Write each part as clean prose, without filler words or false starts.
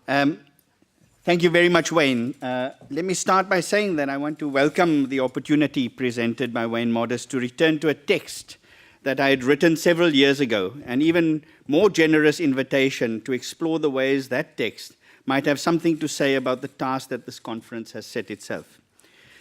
Um, Thank you very much, Wayne. Let me start by saying that I want to welcome the opportunity presented by Wayne Modest to return to a text that I had written several years ago, an even more generous invitation to explore the ways that text might have something to say about the task that this conference has set itself.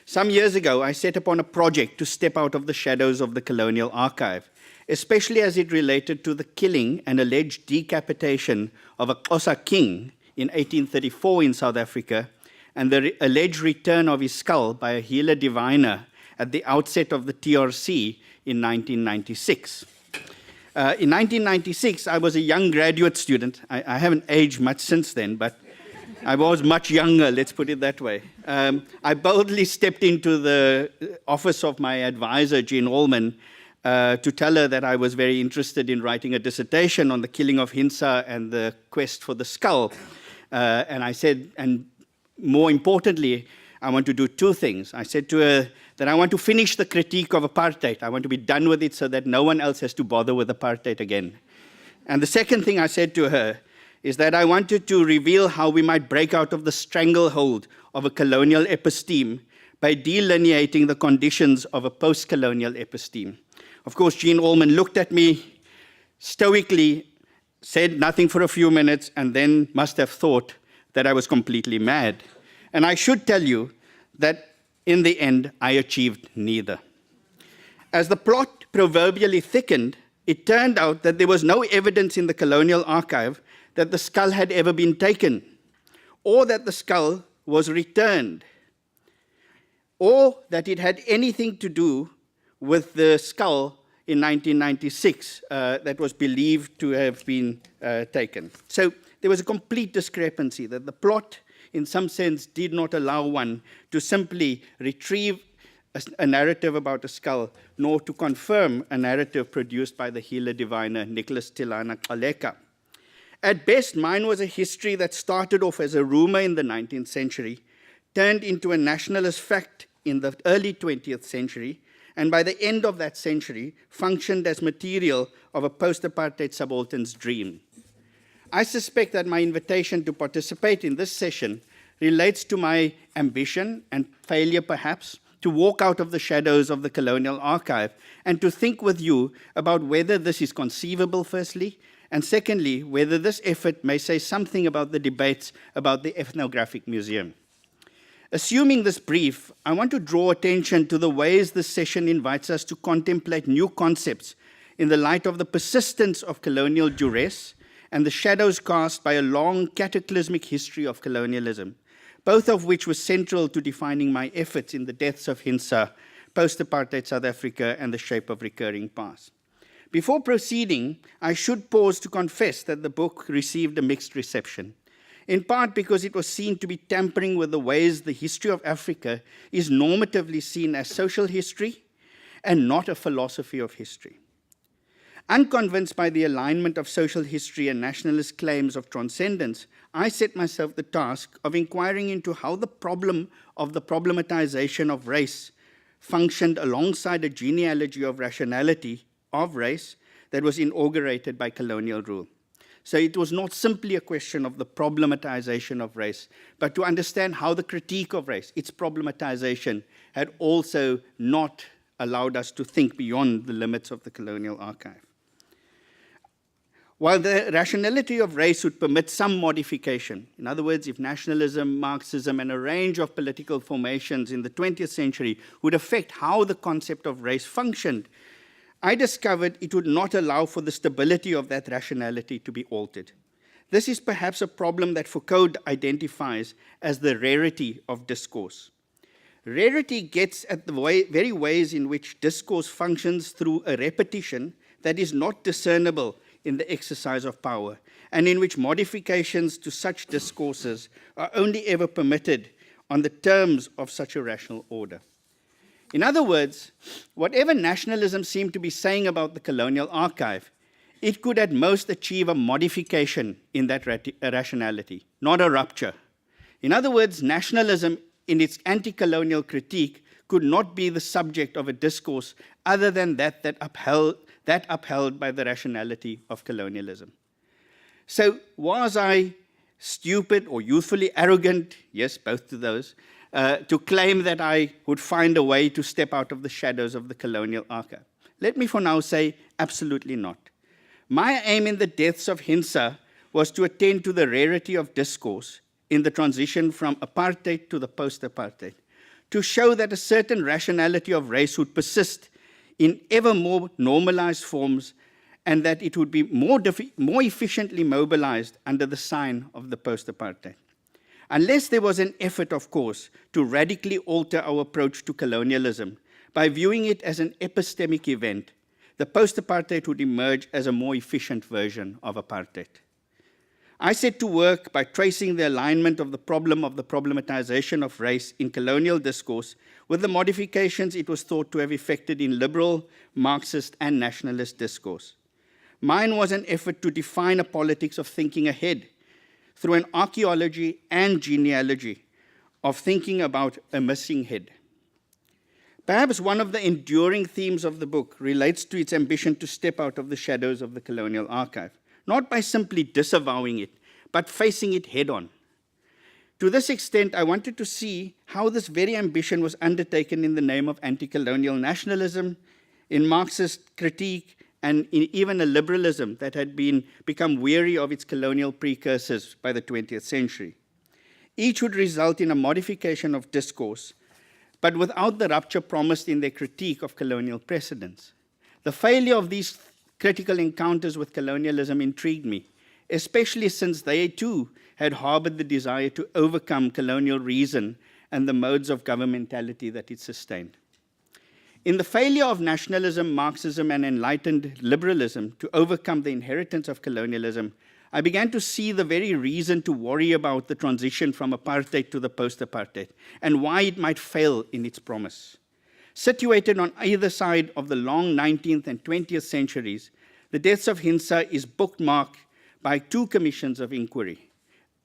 Some years ago, I set upon a project to step out of the shadows of the colonial archive, especially as it related to the killing and alleged decapitation of a Xhosa king in 1834 in South Africa, and the alleged return of his skull by a healer diviner at the outset of the TRC in 1996. In 1996, I was a young graduate student. I haven't aged much since then, but I was much younger, let's put it that way. I boldly stepped into the office of my advisor, Jean Allman, to tell her that I was very interested in writing a dissertation on the killing of Hinsa and the quest for the skull. And I said, and more importantly, I want to do two things. I said to her that I want to finish the critique of apartheid. I want to be done with it so that no one else has to bother with apartheid again. And the second thing I said to her is that I wanted to reveal how we might break out of the stranglehold of a colonial episteme by delineating the conditions of a post-colonial episteme. Of course, Jean Allman looked at me stoically, said nothing for a few minutes, and then must have thought that I was completely mad. And I should tell you that in the end, I achieved neither. As the plot proverbially thickened, it turned out that there was no evidence in the colonial archive that the skull had ever been taken, or that the skull was returned, or that it had anything to do with the skull in 1996 that was believed to have been taken. So there was a complete discrepancy that the plot, in some sense, did not allow one to simply retrieve a narrative about a skull, nor to confirm a narrative produced by the healer diviner Nicholas Tilana Xaleka. At best, mine was a history that started off as a rumor in the 19th century, turned into a nationalist fact in the early 20th century, and by the end of that century, functioned as material of a post-apartheid subaltern's dream. I suspect that my invitation to participate in this session relates to my ambition and failure, perhaps, to walk out of the shadows of the colonial archive and to think with you about whether this is conceivable, firstly, and secondly, whether this effort may say something about the debates about the ethnographic museum. Assuming this brief, I want to draw attention to the ways this session invites us to contemplate new concepts in the light of the persistence of colonial duress and the shadows cast by a long cataclysmic history of colonialism, both of which were central to defining my efforts in the deaths of Hinsa, post-apartheid South Africa, and the shape of recurring past. Before proceeding, I should pause to confess that the book received a mixed reception, in part because it was seen to be tampering with the ways the history of Africa is normatively seen as social history and not a philosophy of history. Unconvinced by the alignment of social history and nationalist claims of transcendence, I set myself the task of inquiring into how the problem of the problematization of race functioned alongside a genealogy of rationality of race that was inaugurated by colonial rule. So it was not simply a question of the problematization of race, but to understand how the critique of race, its problematization, had also not allowed us to think beyond the limits of the colonial archive. While the rationality of race would permit some modification, in other words, if nationalism, Marxism, and a range of political formations in the 20th century would affect how the concept of race functioned, I discovered it would not allow for the stability of that rationality to be altered. This is perhaps a problem that Foucault identifies as the rarity of discourse. Rarity gets at the very ways in which discourse functions through a repetition that is not discernible in the exercise of power, and in which modifications to such discourses are only ever permitted on the terms of such a rational order. In other words, whatever nationalism seemed to be saying about the colonial archive, it could at most achieve a modification in that rationality, not a rupture. In other words, nationalism in its anti-colonial critique could not be the subject of a discourse other than that upheld by the rationality of colonialism. So was I stupid or youthfully arrogant, yes, both to those, to claim that I would find a way to step out of the shadows of the colonial archive. Let me for now say, absolutely not. My aim in the Deaths of Hinsa was to attend to the rarity of discourse in the transition from apartheid to the post-apartheid, to show that a certain rationality of race would persist in ever more normalized forms and that it would be more efficiently mobilized under the sign of the post-apartheid. Unless there was an effort, of course, to radically alter our approach to colonialism by viewing it as an epistemic event, the post-apartheid would emerge as a more efficient version of apartheid. I set to work by tracing the alignment of the problematization of race in colonial discourse with the modifications it was thought to have effected in liberal, Marxist, and nationalist discourse. Mine was an effort to define a politics of thinking ahead through an archaeology and genealogy of thinking about a missing head. Perhaps one of the enduring themes of the book relates to its ambition to step out of the shadows of the colonial archive, not by simply disavowing it, but facing it head-on. To this extent, I wanted to see how this very ambition was undertaken in the name of anti-colonial nationalism, in Marxist critique, and in even a liberalism that had become weary of its colonial precursors by the 20th century. Each would result in a modification of discourse, but without the rupture promised in their critique of colonial precedents. The failure of these critical encounters with colonialism intrigued me, especially since they too had harbored the desire to overcome colonial reason and the modes of governmentality that it sustained. In the failure of nationalism, Marxism, and enlightened liberalism to overcome the inheritance of colonialism, I began to see the very reason to worry about the transition from apartheid to the post-apartheid and why it might fail in its promise. Situated on either side of the long 19th and 20th centuries, the Deaths of Hinsa is bookmarked by two commissions of inquiry.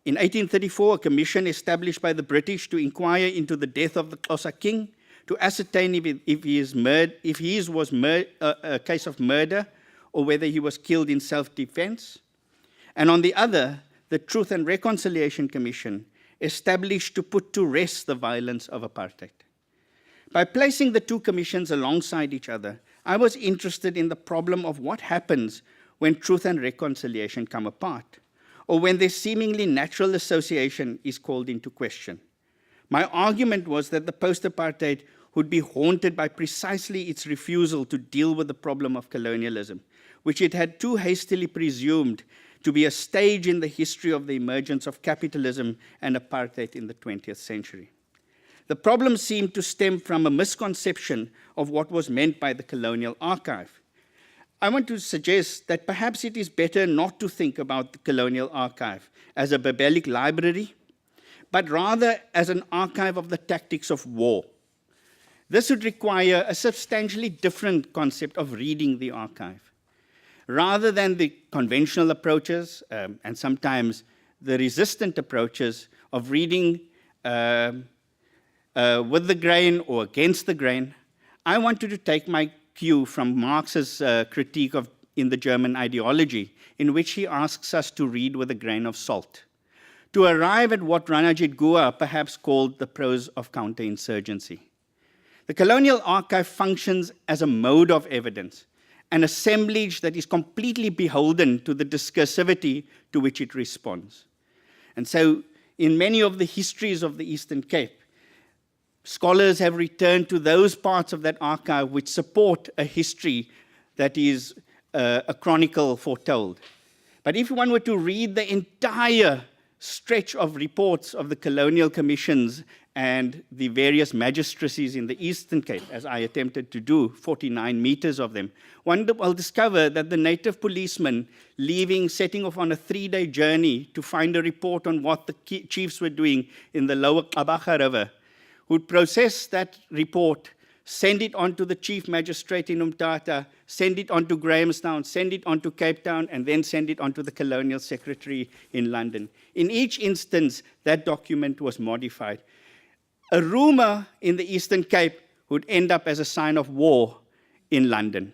In 1834, a commission established by the British to inquire into the death of the Xhosa king, to ascertain if his was a case of murder or whether he was killed in self-defense. And on the other, the Truth and Reconciliation Commission, established to put to rest the violence of apartheid. By placing the two commissions alongside each other, I was interested in the problem of what happens when truth and reconciliation come apart, or when their seemingly natural association is called into question. My argument was that the post-apartheid would be haunted by precisely its refusal to deal with the problem of colonialism, which it had too hastily presumed to be a stage in the history of the emergence of capitalism and apartheid in the 20th century. The problem seemed to stem from a misconception of what was meant by the colonial archive. I want to suggest that perhaps it is better not to think about the colonial archive as a Babelic library, but rather as an archive of the tactics of war. This would require a substantially different concept of reading the archive. Rather than the conventional approaches, and sometimes the resistant approaches of reading with the grain or against the grain, I wanted to take my cue from Marx's critique in the German ideology, in which he asks us to read with a grain of salt, to arrive at what Ranajit Guha perhaps called the prose of counterinsurgency. The colonial archive functions as a mode of evidence, an assemblage that is completely beholden to the discursivity to which it responds. And so, in many of the histories of the Eastern Cape, scholars have returned to those parts of that archive which support a history that is a chronicle foretold. But if one were to read the entire stretch of reports of the colonial commissions and the various magistracies in the Eastern Cape, as I attempted to do, 49 meters of them, one will discover that the native policemen setting off on a 3-day journey to find a report on what the chiefs were doing in the lower Kabaga River, would process that report, send it on to the chief magistrate in Umtata, send it on to Grahamstown, send it on to Cape Town, and then send it on to the colonial secretary in London. In each instance, that document was modified. A rumor in the Eastern Cape would end up as a sign of war in London.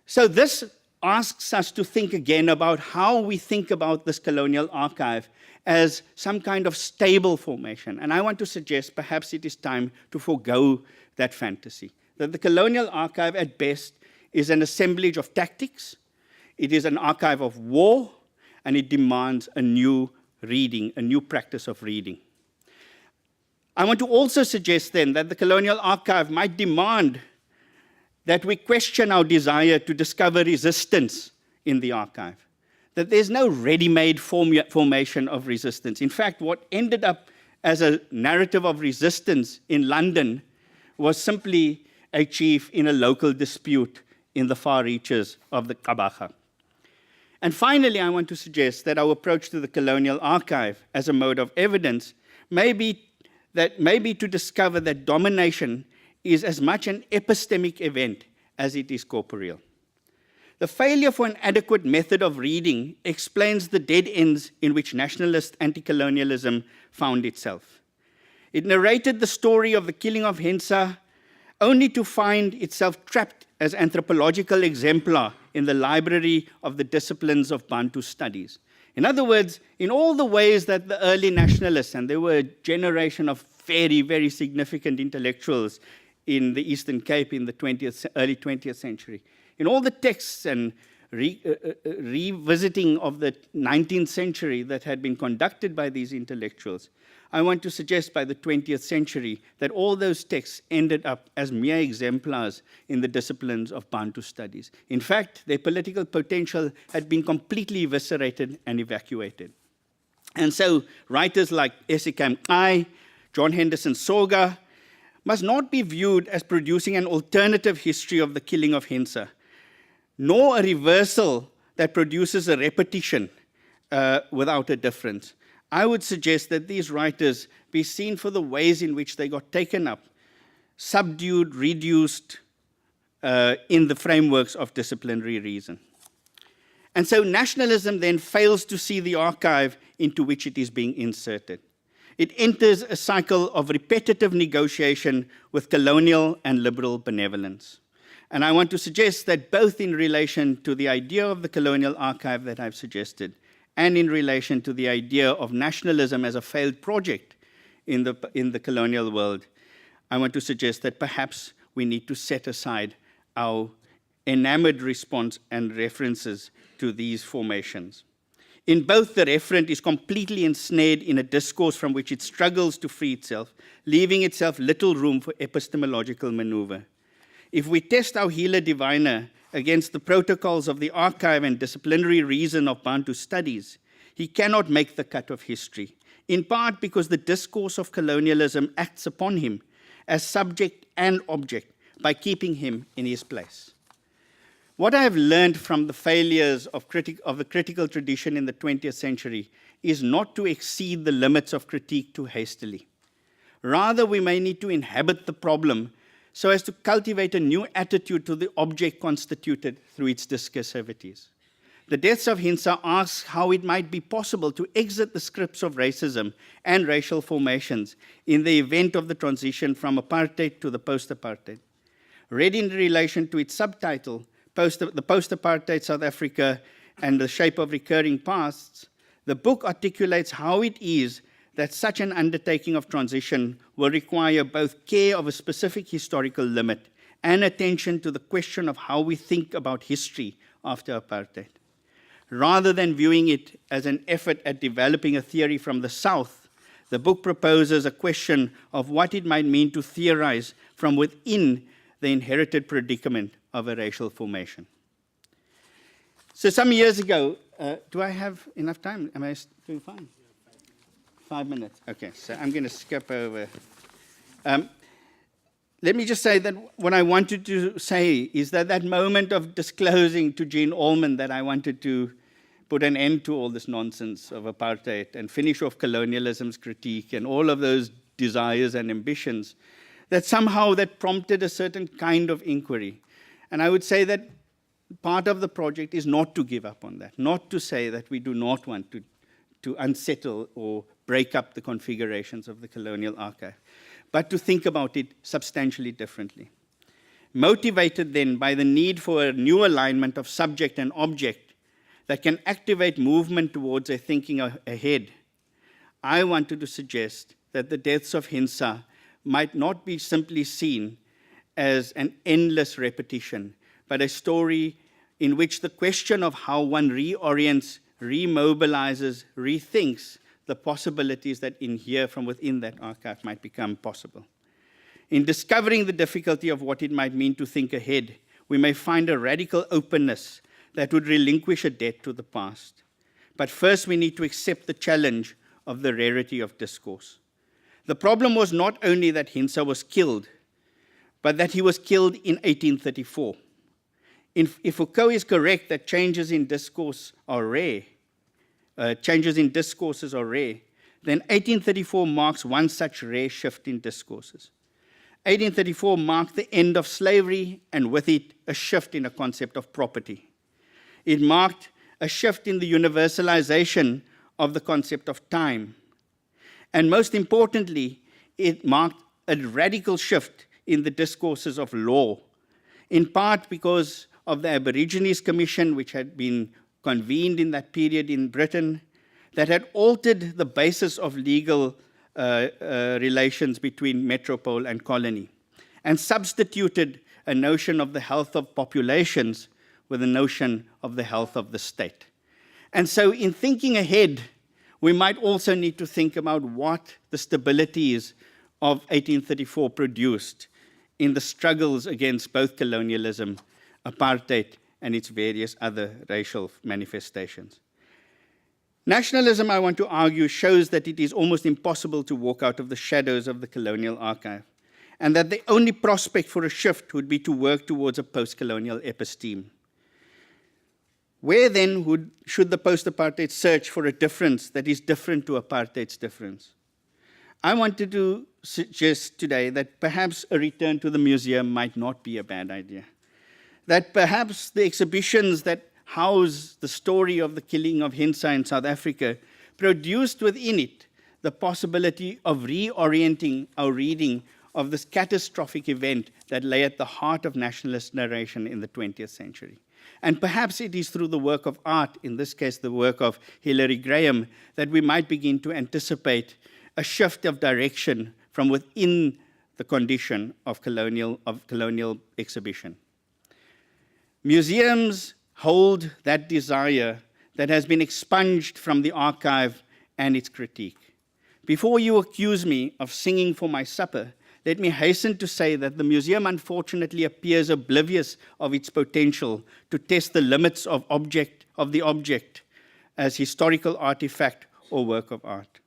So this asks us to think again about how we think about this colonial archive as some kind of stable formation. And I want to suggest perhaps it is time to forego that fantasy, that the colonial archive at best is an assemblage of tactics, it is an archive of war, and it demands a new reading, a new practice of reading. I want to also suggest then that the colonial archive might demand that we question our desire to discover resistance in the archive, that there's no ready-made formation of resistance. In fact, what ended up as a narrative of resistance in London was simply a chief in a local dispute in the far reaches of the Kabaga. And finally, I want to suggest that our approach to the colonial archive as a mode of evidence may be to discover that domination is as much an epistemic event as it is corporeal. The failure for an adequate method of reading explains the dead ends in which nationalist anti-colonialism found itself. It narrated the story of the killing of Hensa only to find itself trapped as anthropological exemplar in the library of the disciplines of Bantu studies. In other words, in all the ways that the early nationalists, and there were a generation of very, very significant intellectuals in the Eastern Cape in the early 20th century, in all the texts and revisiting of the 19th century that had been conducted by these intellectuals, I want to suggest by the 20th century that all those texts ended up as mere exemplars in the disciplines of Bantu studies. In fact, their political potential had been completely eviscerated and evacuated. And so writers like Esikam Ai, John Henderson Soga, must not be viewed as producing an alternative history of the killing of Hensa, nor a reversal that produces a repetition without a difference. I would suggest that these writers be seen for the ways in which they got taken up, subdued, reduced in the frameworks of disciplinary reason. And so nationalism then fails to see the archive into which it is being inserted. It enters a cycle of repetitive negotiation with colonial and liberal benevolence. And I want to suggest that both in relation to the idea of the colonial archive that I've suggested, and in relation to the idea of nationalism as a failed project in the colonial world, I want to suggest that perhaps we need to set aside our enamored response and references to these formations. In both, the referent is completely ensnared in a discourse from which it struggles to free itself, leaving itself little room for epistemological maneuver. If we test our healer diviner against the protocols of the archive and disciplinary reason of Bantu studies, he cannot make the cut of history, in part because the discourse of colonialism acts upon him as subject and object by keeping him in his place. What I have learned from the failures of the critical tradition in the 20th century is not to exceed the limits of critique too hastily. Rather, we may need to inhabit the problem so as to cultivate a new attitude to the object constituted through its discursivities. The deaths of Hensa ask how it might be possible to exit the scripts of racism and racial formations in the event of the transition from apartheid to the post-apartheid. Read in relation to its subtitle, the Post-Apartheid South Africa and the Shape of Recurring Pasts, the book articulates how it is that such an undertaking of transition will require both care of a specific historical limit and attention to the question of how we think about history after apartheid. Rather than viewing it as an effort at developing a theory from the South, the book proposes a question of what it might mean to theorize from within the inherited predicament of a racial formation. So some years ago, do I have enough time? Am I doing fine? 5 minutes. Okay, so I'm going to skip over. Let me just say that what I wanted to say is that that moment of disclosing to Jean Allman that I wanted to put an end to all this nonsense of apartheid and finish off colonialism's critique and all of those desires and ambitions, that somehow that prompted a certain kind of inquiry. And I would say that part of the project is not to give up on that, not to say that we do not want to unsettle or break up the configurations of the colonial archive, but to think about it substantially differently. motivated then by the need for a new alignment of subject and object that can activate movement towards a thinking ahead, I wanted to suggest that the deaths of Hinsa might not be simply seen as an endless repetition, but a story in which the question of how one reorients, remobilizes, rethinks the possibilities that inhere from within that archive might become possible. In discovering the difficulty of what it might mean to think ahead, we may find a radical openness that would relinquish a debt to the past. But first we need to accept the challenge of the rarity of discourse. The problem was not only that Hinsa was killed, but that he was killed in 1834. If Foucault is correct that changes in discourse are rare, changes in discourses are rare, then 1834 marks one such rare shift in discourses. 1834 marked the end of slavery, and with it, a shift in a concept of property. It marked a shift in the universalization of the concept of time. And most importantly, it marked a radical shift in the discourses of law, in part because of the Aborigines Commission, which had been convened in that period in Britain, that had altered the basis of legal relations between metropole and colony, and substituted a notion of the health of populations with a notion of the health of the state. And so in thinking ahead, we might also need to think about what the stabilities of 1834 produced in the struggles against both colonialism, apartheid, and its various other racial manifestations. Nationalism, I want to argue, shows that it is almost impossible to walk out of the shadows of the colonial archive, and that the only prospect for a shift would be to work towards a post-colonial episteme. Where then should the post-apartheid search for a difference that is different to apartheid's difference? I wanted to suggest today that perhaps a return to the museum might not be a bad idea. That perhaps the exhibitions that house the story of the killing of Hinsa in South Africa produced within it the possibility of reorienting our reading of this catastrophic event that lay at the heart of nationalist narration in the 20th century. And perhaps it is through the work of art, in this case the work of Hilary Graham, that we might begin to anticipate a shift of direction from within the condition of colonial exhibition. Museums hold that desire that has been expunged from the archive and its critique. Before you accuse me of singing for my supper, let me hasten to say that the museum unfortunately appears oblivious of its potential to test the limits of the object as historical artifact or work of art.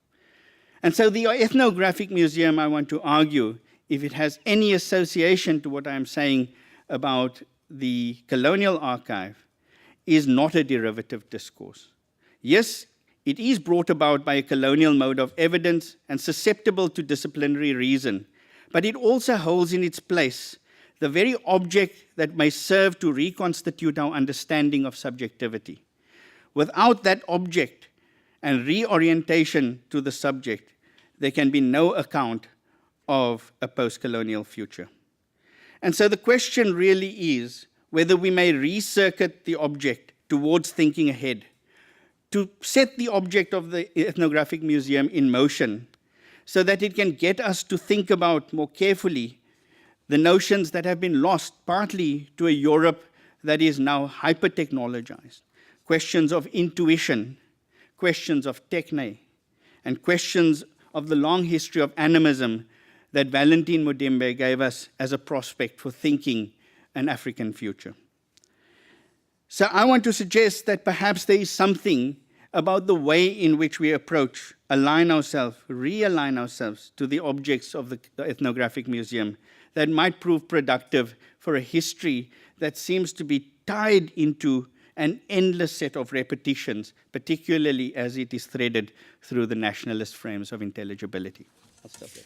And so the ethnographic museum, I want to argue, if it has any association to what I am saying about the colonial archive, is not a derivative discourse. Yes, it is brought about by a colonial mode of evidence and susceptible to disciplinary reason, but it also holds in its place the very object that may serve to reconstitute our understanding of subjectivity. Without that object and reorientation to the subject, there can be no account of a post-colonial future. And so the question really is whether we may recircuit the object towards thinking ahead, to set the object of the ethnographic museum in motion so that it can get us to think about more carefully the notions that have been lost partly to a Europe that is now hyper-technologized, questions of intuition, questions of techne, and questions of the long history of animism that Valentin Mudimbe gave us as a prospect for thinking an African future. So I want to suggest that perhaps there is something about the way in which we approach, align ourselves, realign ourselves to the objects of the ethnographic museum that might prove productive for a history that seems to be tied into an endless set of repetitions, particularly as it is threaded through the nationalist frames of intelligibility. I'll stop there.